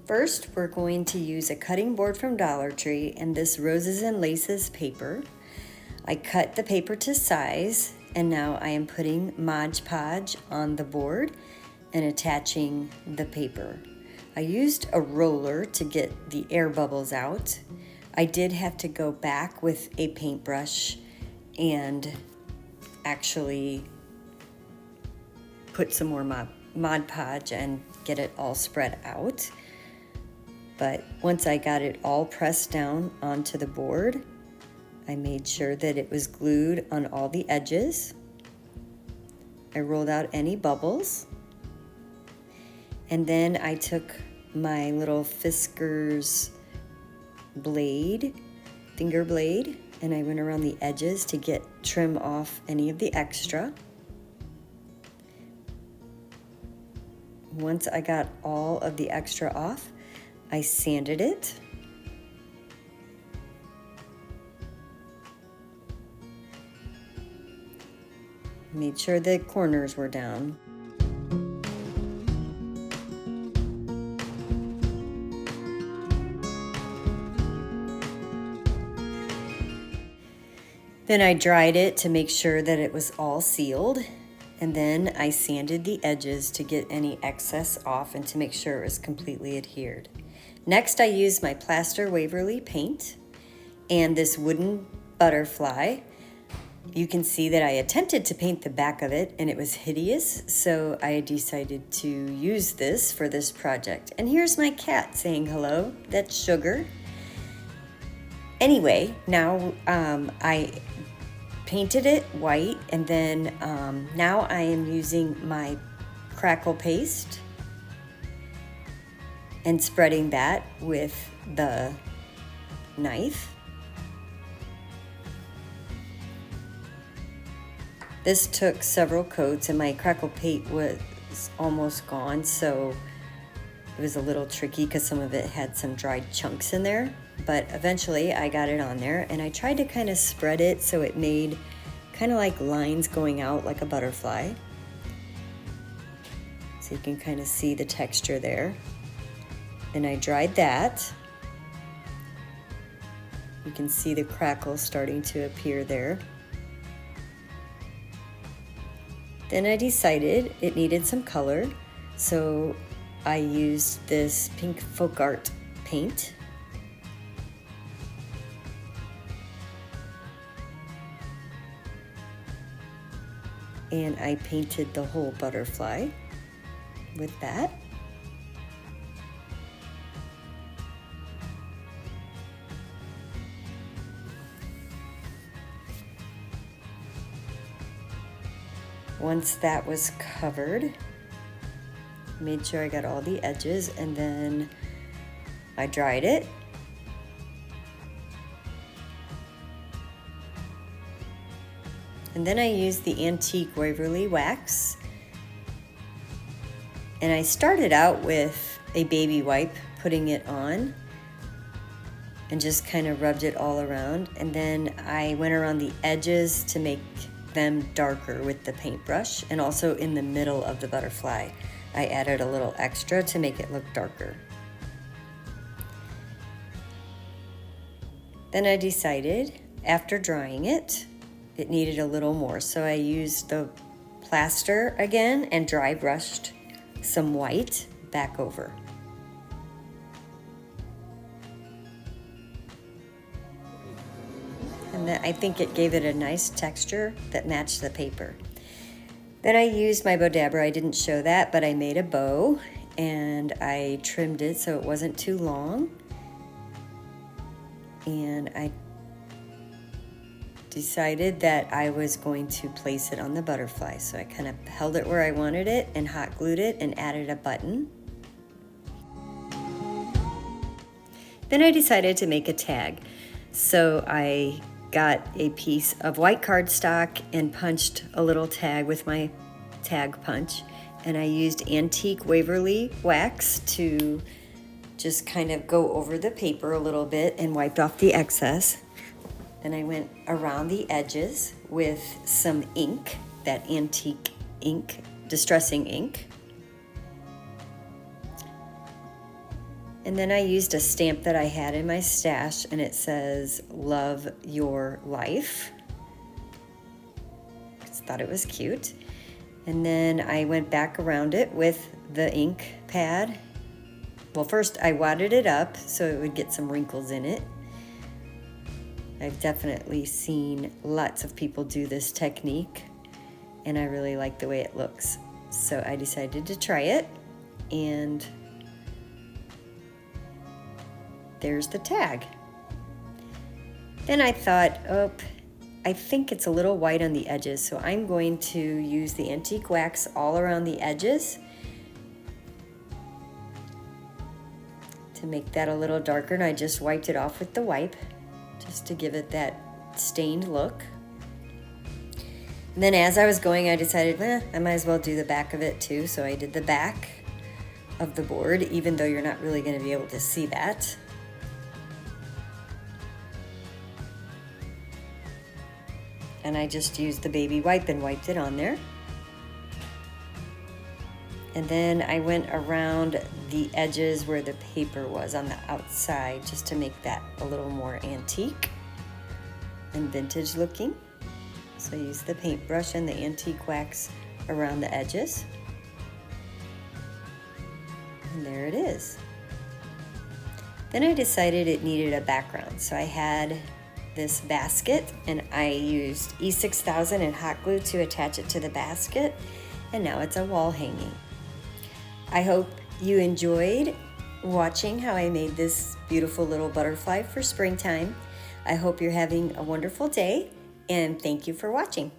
First, we're going to use a cutting board from Dollar Tree and this Roses and Laces paper. I cut the paper to size, and now I am putting Mod Podge on the board and attaching the paper. I used a roller to get the air bubbles out. I did have to go back with a paintbrush and actually put some more Mod Podge and get it all spread out. But once I got it all pressed down onto the board, I made sure that it was glued on all the edges. I rolled out any bubbles. And then I took my little Fiskars blade, finger blade, and I went around the edges to trim off any of the extra. Once I got all of the extra off, I sanded it. Made sure the corners were down. Then I dried it to make sure that it was all sealed. And then I sanded the edges to get any excess off and to make sure it was completely adhered. Next, I used my Plaster Waverly paint and this wooden butterfly. You can see that I attempted to paint the back of it and it was hideous, so I decided to use this for this project. And here's my cat saying hello. That's Sugar. Anyway, now I painted it white, and then now I am using my crackle paste and spreading that with the knife. This took several coats and my crackle paint was almost gone, so it was a little tricky because some of it had some dried chunks in there. But eventually I got it on there, and I tried to kind of spread it so it made kind of like lines going out like a butterfly. So you can kind of see the texture there. And I dried that. You can see the crackles starting to appear there. Then I decided it needed some color, so I used this pink folk art paint. And I painted the whole butterfly with that. Once that was covered, made sure I got all the edges, and then I dried it. And then I used the Antique Waverly wax. And I started out with a baby wipe, putting it on, and just kind of rubbed it all around. And then I went around the edges to make them darker with the paintbrush, and also in the middle of the butterfly. I added a little extra to make it look darker. Then I decided, after drying it, it needed a little more, so I used the plaster again and dry brushed some white back over. And I think it gave it a nice texture that matched the paper. Then I used my Bodabra. I didn't show that, but I made a bow and I trimmed it so it wasn't too long. And I decided that I was going to place it on the butterfly. So I kind of held it where I wanted it and hot glued it and added a button. Then I decided to make a tag. So I got a piece of white cardstock and punched a little tag with my tag punch. And I used Antique Waverly wax to just kind of go over the paper a little bit and wiped off the excess. Then I went around the edges with some ink, that antique ink, distressing ink. And then I used a stamp that I had in my stash, and it says, "Love Your Life." Just thought it was cute. And then I went back around it with the ink pad. Well, first I wadded it up so it would get some wrinkles in it. I've definitely seen lots of people do this technique, and I really like the way it looks. So I decided to try it, and there's the tag. Then I thought, oh, I think it's a little white on the edges, so I'm going to use the antique wax all around the edges to make that a little darker, and I just wiped it off with the wipe just to give it that stained look. And then as I was going, I decided, I might as well do the back of it too, so I did the back of the board, even though you're not really going to be able to see that. And I just used the baby wipe and wiped it on there. And then I went around the edges where the paper was on the outside just to make that a little more antique and vintage looking. So I used the paintbrush and the antique wax around the edges. And there it is. Then I decided it needed a background. So I had this basket, and I used E6000 and hot glue to attach it to the basket, and now it's a wall hanging. I hope you enjoyed watching how I made this beautiful little butterfly for springtime. I hope you're having a wonderful day, and thank you for watching.